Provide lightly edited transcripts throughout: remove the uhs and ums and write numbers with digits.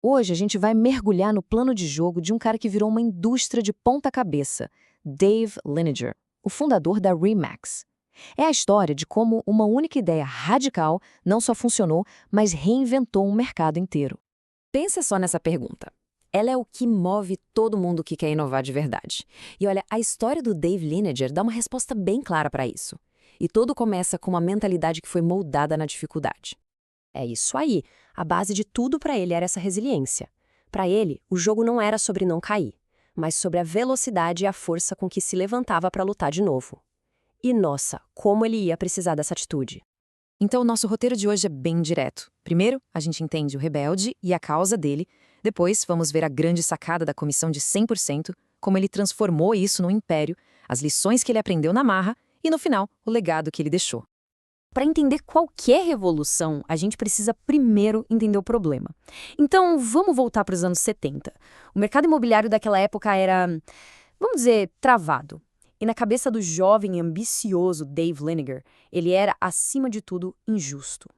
Hoje a gente vai mergulhar no plano de jogo de um cara que virou uma indústria de ponta cabeça, Dave Lineker, o fundador da Remax. É a história de como uma única ideia radical não só funcionou, mas reinventou um mercado inteiro. Pensa só nessa pergunta. Ela é o que move todo mundo que quer inovar de verdade. E olha, a história do Dave Lineker dá uma resposta bem clara para isso. E tudo começa com uma mentalidade que foi moldada na dificuldade. É isso aí. A base de tudo para ele era essa resiliência. Para ele, o jogo não era sobre não cair, mas sobre a velocidade e a força com que se levantava para lutar de novo. E nossa, como ele ia precisar dessa atitude. Então, o nosso roteiro de hoje é bem direto. Primeiro, a gente entende o rebelde e a causa dele. Depois, vamos ver a grande sacada da comissão de 100%, como ele transformou isso num império, as lições que ele aprendeu na marra e, no final, o legado que ele deixou. Para entender qualquer revolução, a gente precisa primeiro entender o problema. Então, vamos voltar para os anos 70. O mercado imobiliário daquela época era, vamos dizer, travado. E na cabeça do jovem e ambicioso Dave Lineker, ele era, acima de tudo, injusto.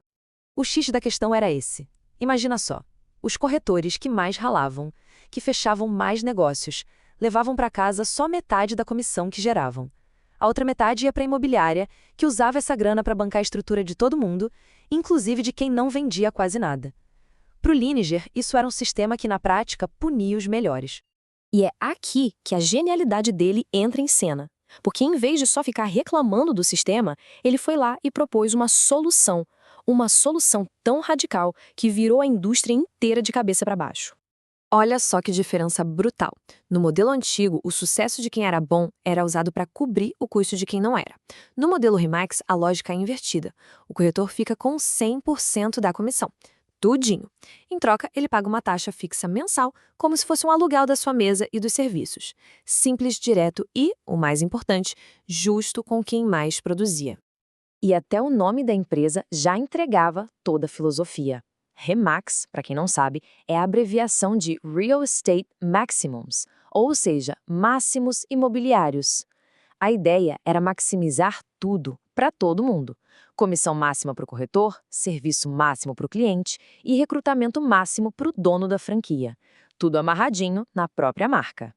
O xixi da questão era esse. Imagina só, os corretores que mais ralavam, que fechavam mais negócios, levavam para casa só metade da comissão que geravam. A outra metade ia para a imobiliária, que usava essa grana para bancar a estrutura de todo mundo, inclusive de quem não vendia quase nada. Para o Lineker, isso era um sistema que, na prática, punia os melhores. E é aqui que a genialidade dele entra em cena. Porque, em vez de só ficar reclamando do sistema, ele foi lá e propôs uma solução. Uma solução tão radical que virou a indústria inteira de cabeça para baixo. Olha só que diferença brutal. No modelo antigo, o sucesso de quem era bom era usado para cobrir o custo de quem não era. No modelo Remax, a lógica é invertida. O corretor fica com 100% da comissão. Tudinho. Em troca, ele paga uma taxa fixa mensal, como se fosse um aluguel da sua mesa e dos serviços. Simples, direto e, o mais importante, justo com quem mais produzia. E até o nome da empresa já entregava toda a filosofia. Remax, para quem não sabe, é a abreviação de Real Estate Maximums, ou seja, máximos imobiliários. A ideia era maximizar tudo, para todo mundo. Comissão máxima para o corretor, serviço máximo para o cliente e recrutamento máximo para o dono da franquia. Tudo amarradinho na própria marca.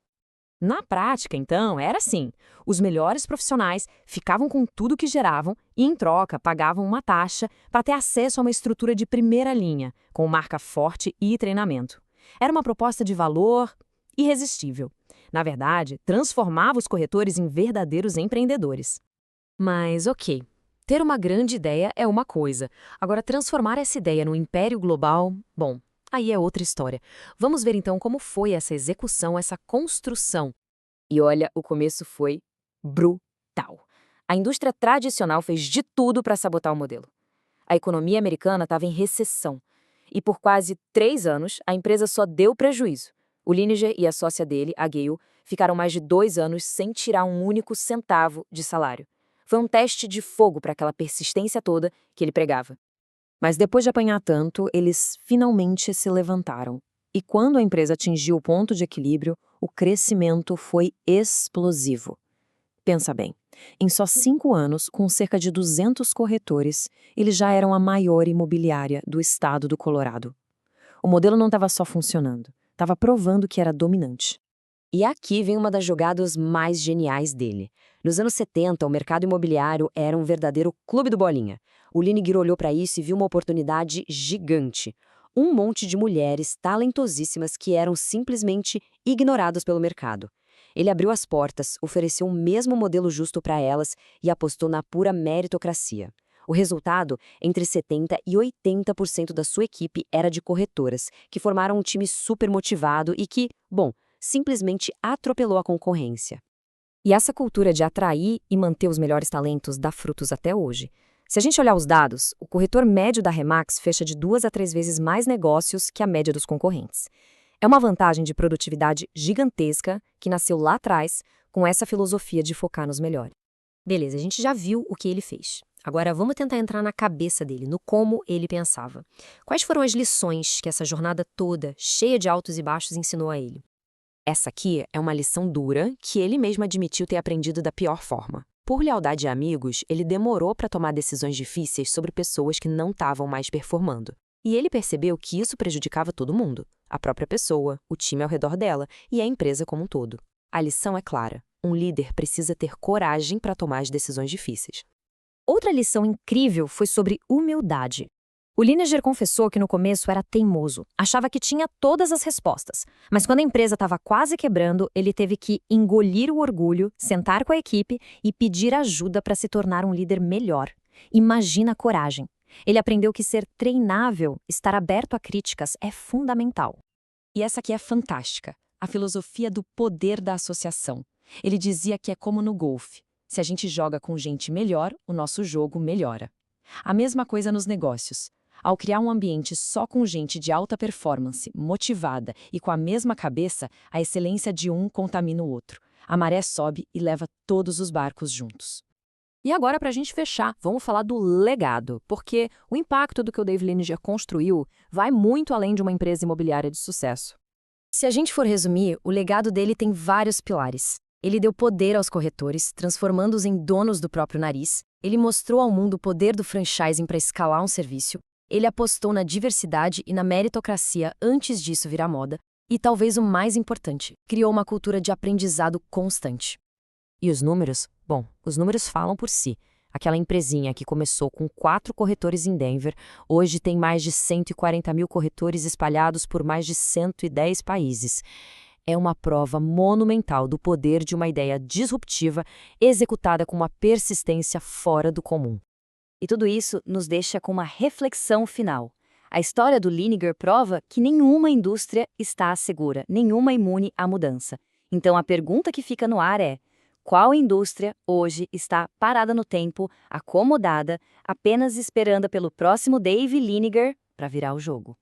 Na prática, então, era assim. Os melhores profissionais ficavam com tudo que geravam e, em troca, pagavam uma taxa para ter acesso a uma estrutura de primeira linha, com marca forte e treinamento. Era uma proposta de valor irresistível. Na verdade, transformava os corretores em verdadeiros empreendedores. Mas, ok, ter uma grande ideia é uma coisa. Agora, transformar essa ideia num império global, bom, aí é outra história. Vamos ver então como foi essa execução, essa construção. E olha, o começo foi brutal. A indústria tradicional fez de tudo para sabotar o modelo. A economia americana estava em recessão. E por quase 3 anos, a empresa só deu prejuízo. O Lineker e a sócia dele, a Gail, ficaram mais de 2 anos sem tirar um único centavo de salário. Foi um teste de fogo para aquela persistência toda que ele pregava. Mas depois de apanhar tanto, eles finalmente se levantaram. E quando a empresa atingiu o ponto de equilíbrio, o crescimento foi explosivo. Pensa bem, em só 5 anos, com cerca de 200 corretores, eles já eram a maior imobiliária do estado do Colorado. O modelo não estava só funcionando, estava provando que era dominante. E aqui vem uma das jogadas mais geniais dele. Nos anos 70, o mercado imobiliário era um verdadeiro clube do bolinha. O Lineker olhou para isso e viu uma oportunidade gigante. Um monte de mulheres talentosíssimas que eram simplesmente ignoradas pelo mercado. Ele abriu as portas, ofereceu o mesmo modelo justo para elas e apostou na pura meritocracia. O resultado, entre 70% e 80% da sua equipe era de corretoras, que formaram um time super motivado e que, bom, simplesmente atropelou a concorrência. E essa cultura de atrair e manter os melhores talentos dá frutos até hoje. Se a gente olhar os dados, o corretor médio da Remax fecha de 2 a 3 vezes mais negócios que a média dos concorrentes. É uma vantagem de produtividade gigantesca que nasceu lá atrás com essa filosofia de focar nos melhores. Beleza, a gente já viu o que ele fez. Agora vamos tentar entrar na cabeça dele, no como ele pensava. Quais foram as lições que essa jornada toda, cheia de altos e baixos, ensinou a ele? Essa aqui é uma lição dura que ele mesmo admitiu ter aprendido da pior forma. Por lealdade a amigos, ele demorou para tomar decisões difíceis sobre pessoas que não estavam mais performando. E ele percebeu que isso prejudicava todo mundo. a própria pessoa, o time ao redor dela e a empresa como um todo. A lição é clara: um líder precisa ter coragem para tomar as decisões difíceis. Outra lição incrível foi sobre humildade. O Lineker confessou que no começo era teimoso, achava que tinha todas as respostas, mas quando a empresa estava quase quebrando, ele teve que engolir o orgulho, sentar com a equipe e pedir ajuda para se tornar um líder melhor. Imagina a coragem. Ele aprendeu que ser treinável, estar aberto a críticas, é fundamental. E essa aqui é fantástica, a filosofia do poder da associação. Ele dizia que é como no golfe. Se a gente joga com gente melhor, o nosso jogo melhora. A mesma coisa nos negócios. Ao criar um ambiente só com gente de alta performance, motivada e com a mesma cabeça, a excelência de um contamina o outro. A maré sobe e leva todos os barcos juntos. E agora, para a gente fechar, vamos falar do legado, porque o impacto do que o David Lineker construiu vai muito além de uma empresa imobiliária de sucesso. Se a gente for resumir, o legado dele tem vários pilares. Ele deu poder aos corretores, transformando-os em donos do próprio nariz. Ele mostrou ao mundo o poder do franchising para escalar um serviço. Ele apostou na diversidade e na meritocracia antes disso virar moda. E talvez o mais importante, criou uma cultura de aprendizado constante. E os números? Bom, os números falam por si. Aquela empresinha que começou com 4 corretores em Denver, hoje tem mais de 140 mil corretores espalhados por mais de 110 países. É uma prova monumental do poder de uma ideia disruptiva executada com uma persistência fora do comum. E tudo isso nos deixa com uma reflexão final. A história do Lineker prova que nenhuma indústria está segura, nenhuma imune à mudança. Então a pergunta que fica no ar é: qual indústria hoje está parada no tempo, acomodada, apenas esperando pelo próximo David Lineker para virar o jogo?